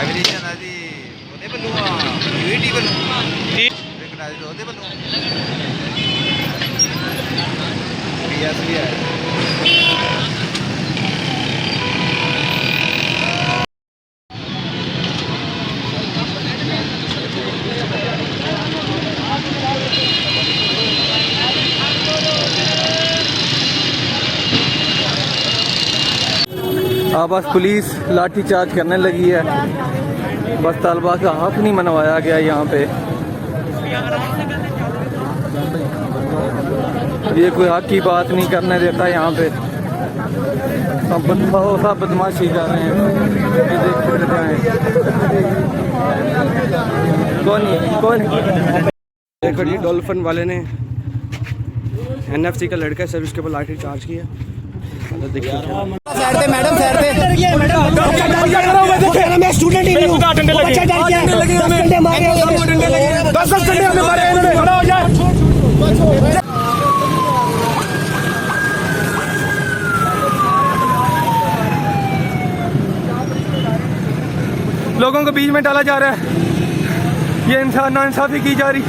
ਐਗਰੀਸ਼ਨ ਆ ਜੀ ਉਹਦੇ ਵੱਲੋਂ ਆ ਯੂਟੀ ਵੱਲੋਂ ਰਿਕਗਨਾਈਜ਼ਡ ਉਹਦੇ ਵੱਲੋਂ ਪੀਐਸਬੀ ਹੈ। बस पुलिस लाठी चार्ज करने लगी है। बस तलबा का हक नहीं मनवाया गया यहाँ पे। ये कोई हक की बात नहीं करने देता यहाँ पे। सब बदमाशी कर रहे हैं। ये देख सकते हैं कौन देखो जी डॉल्फिन वाले ने एनएफसी का लड़का सर्विस के ऊपर लाठी चार्ज किया। देखिए साइड पे मैडम साइड पे मैं स्टूडेंट ही नहीं हूं। बच्चा डर गया 10 डंडे मारे 10 डंडे हमें मारे इन्होंने। खड़ा हो जा। लोगों को बीच में डाला जा रहा है। ये इंसान नाइंसाफी की जा रही।